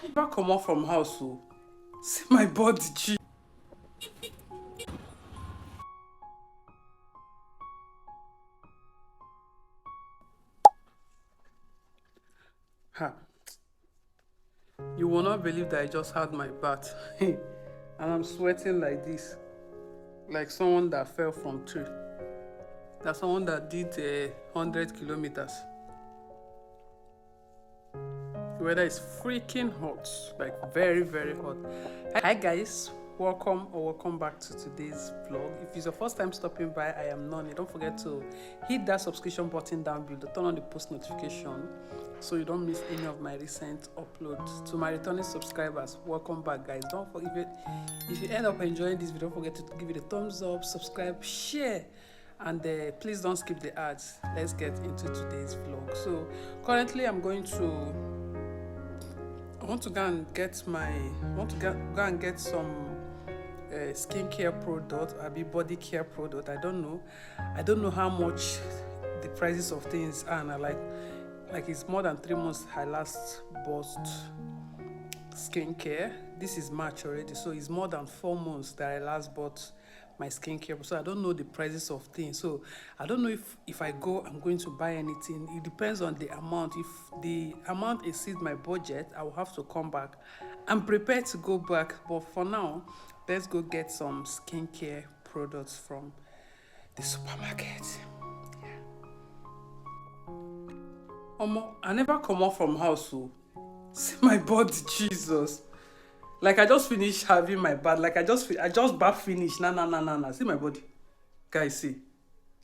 If I come out from house, so see my body, G. Ha. You will not believe that I just had my bath. And I'm sweating like this. Like someone that fell from tree. That's someone that did 100 kilometers. The weather is freaking hot, like very, very hot. Hi guys, welcome back to today's vlog. If it's your first time stopping by, I am Nonnie. Don't forget to hit that subscription button down below, turn on the post notification so you don't miss any of my recent uploads. To my returning subscribers, welcome back guys. Don't forget, if you end up enjoying this video, don't forget to give it a thumbs up, subscribe, share, and please don't skip the ads. Let's get into today's vlog. So currently I want to go and get some skincare product, body care product. I don't know how much the prices of things are, and like it's more than 3 months I last bought skincare. This is March already, so it's more than 4 months that I last bought my skincare. So I don't know the prices of things, so I don't know if I go, I'm going to buy anything. It depends on the amount. If the amount exceeds my budget, I will have to come back. I'm prepared to go back, but for now, let's go get some skincare products from the supermarket. I never come out from house, so see my body, Jesus. Like I just finished having my bath. Like I just bath finished. Nah. See my body, guys. See,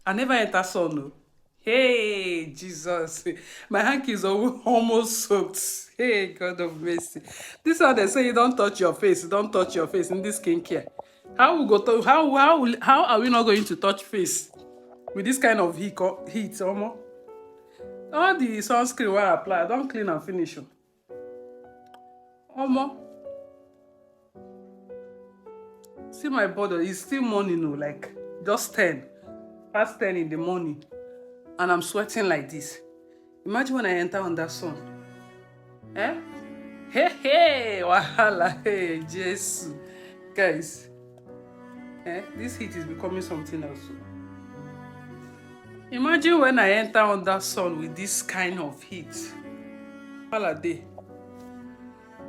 I never enter sun. No. Hey, Jesus, my hanky is almost soaked. Hey, God of mercy. This is how they say you don't touch your face. Don't touch your face in this skincare. How we go to how are we not going to touch face with this kind of heat? All the sunscreen I apply, I don't clean and finish. See my body, it's still morning, like just 10 past 10 in the morning, and I'm sweating like this. Imagine when I enter on that sun. Hey, wahala, hey, Jesus, guys. This heat is becoming something else. Imagine when I enter on that sun with this kind of heat. Holiday.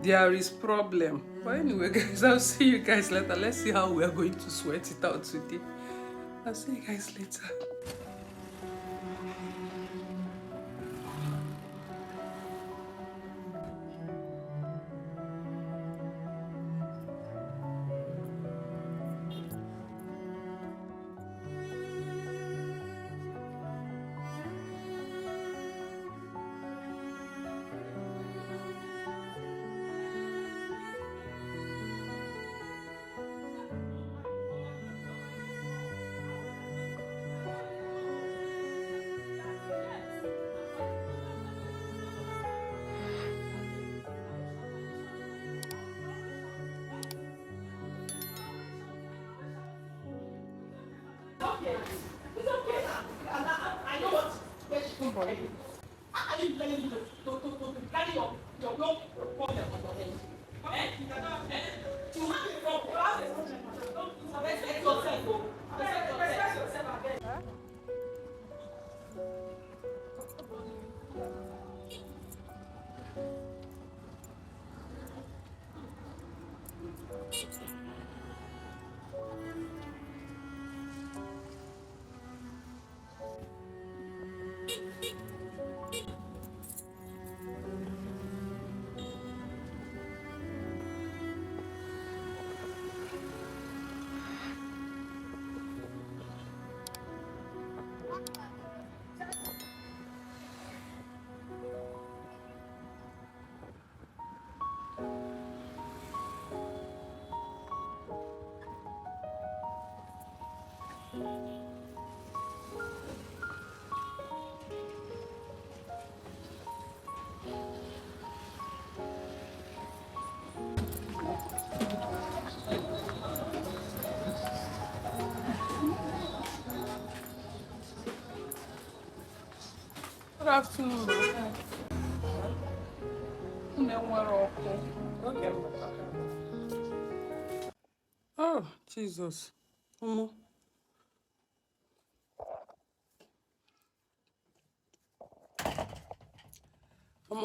There is problem. But anyway, guys, I'll see you guys later. Let's see how we are going to sweat it out today. I'll see you guys later. It's okay. I know what. Are you telling me to carry your problem on your head? You cannot. To have a problem. Don't respect yourself. Respect yourself again. Good afternoon. Oh, Jesus.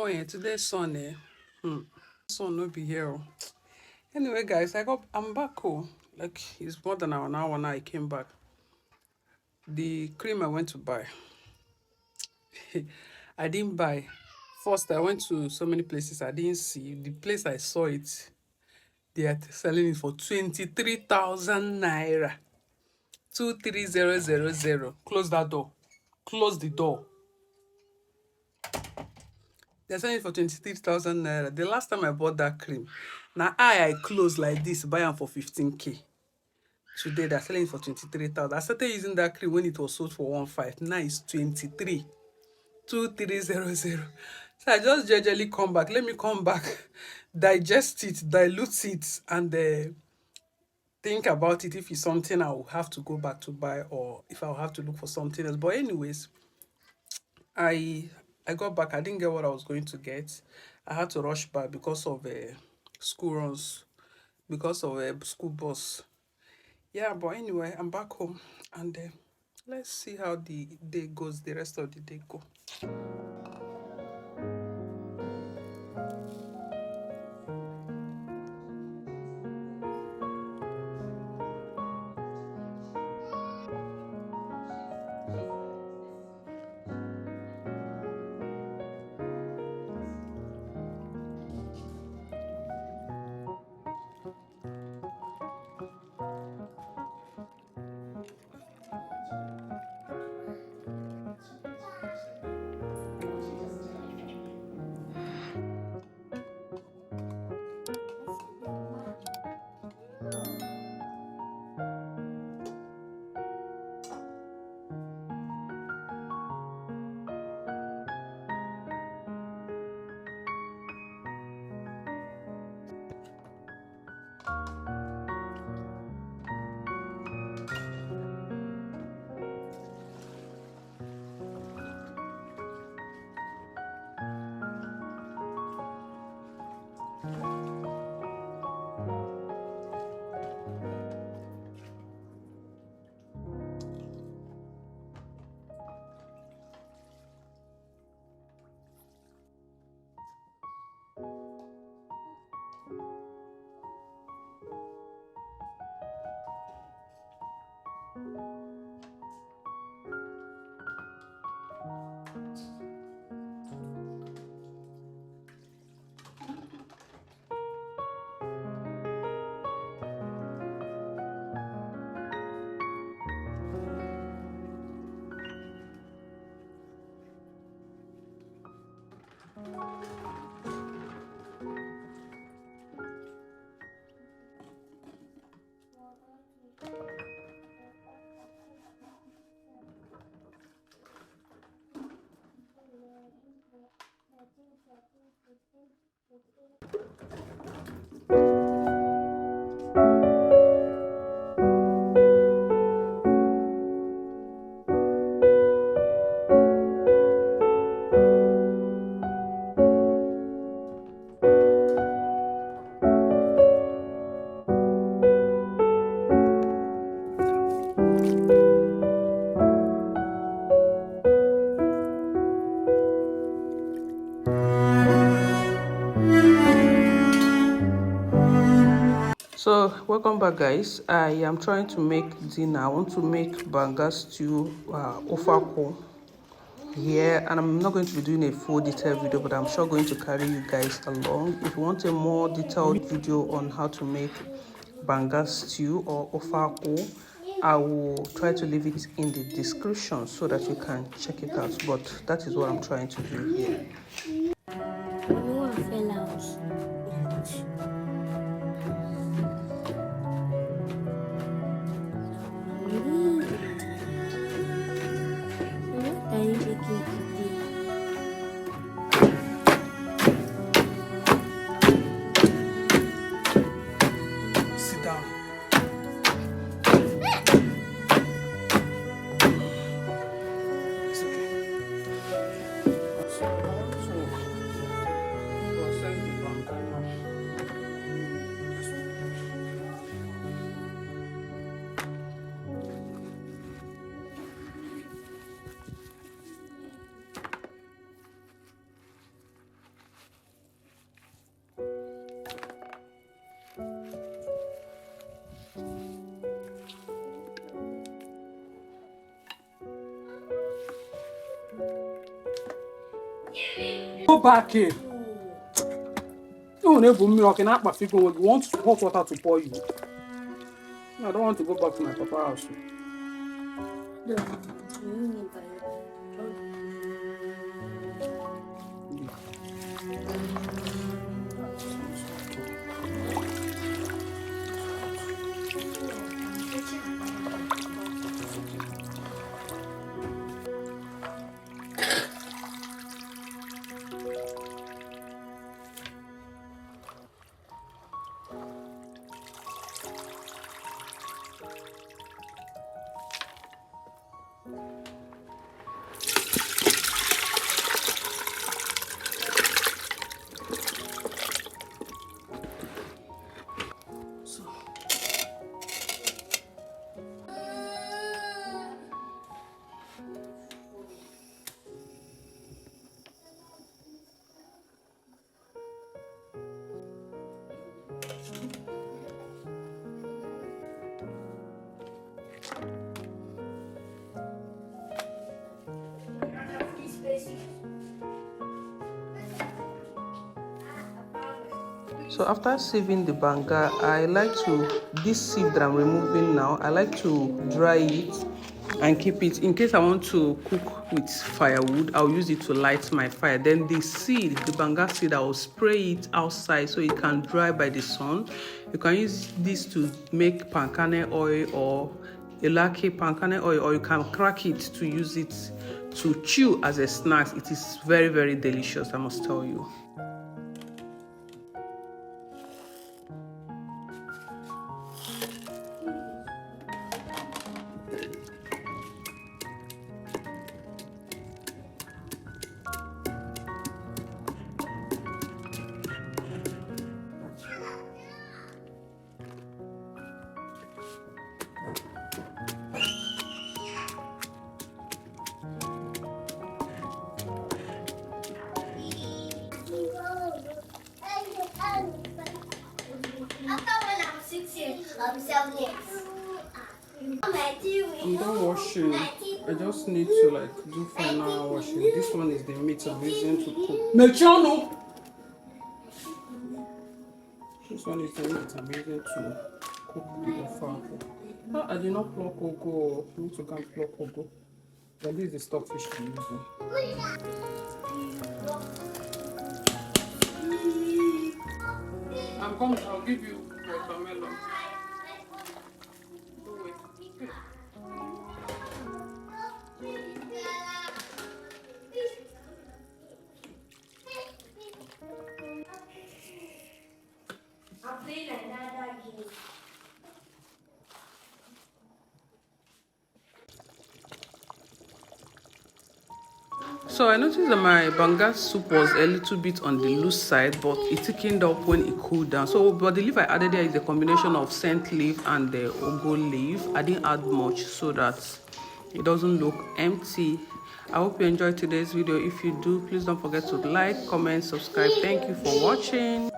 Yeah, today's sun, sun will be here. Anyway, guys, I'm back home. Like, it's more than an hour now I came back. The cream I went to buy, I didn't buy. First, I went to so many places I didn't see. The place I saw it, they are selling it for 23,000 naira. 23000. Close that door. Close the door. They're selling it for 23,000 naira. The last time I bought that cream, now I closed like this, buy them for 15k. Today they're selling it for 23,000. I started using that cream when it was sold for 15. Now it's 23,000. So I just gradually come back. Let me come back, digest it, dilute it, and think about it if it's something I will have to go back to buy or if I'll have to look for something else. But anyways, I got back. I didn't get what I was going to get. I had to rush back because of school runs, because of a school bus. Yeah, but anyway, I'm back home and let's see how the day goes, the rest of the day go. So welcome back, guys. I am trying to make dinner. I want to make banga stew, ofako here, and I'm not going to be doing a full detailed video, but I'm sure going to carry you guys along. If you want a more detailed video on how to make banga stew or ofako, I will try to leave it in the description so that you can check it out. But that is what I'm trying to do here. Sit down. It's okay. So I want to Go back in. You want hot water to pour you. No, I don't want to go back to my papa's house. So after sieving the banga, I like to, this sieve that I'm removing now, I like to dry it and keep it in case I want to cook with firewood. I'll use it to light my fire. Then the seed, the banga seed, I will spray it outside so it can dry by the sun. You can use this to make pankane oil or elake pankane oil, or you can crack it to use it to chew as a snack. It is very, very delicious, I must tell you. I'm done washing. I just need to like do final washing. This one is the meat I'm using to cook. Mechiano! This one is the meat I'm using to cook the offer. I did not pluck cocoa. I need to go and pluck cocoa. But this is the stockfish I'm using. I'm coming. I'll give you watermelon. So I noticed that my banga soup was a little bit on the loose side, but it thickened up when it cooled down. So, but the leaf I added there is a combination of scent leaf and the ogo leaf. I didn't add much so that it doesn't look empty. I hope you enjoyed today's video. If you do, please don't forget to like, comment, subscribe. Thank you for watching.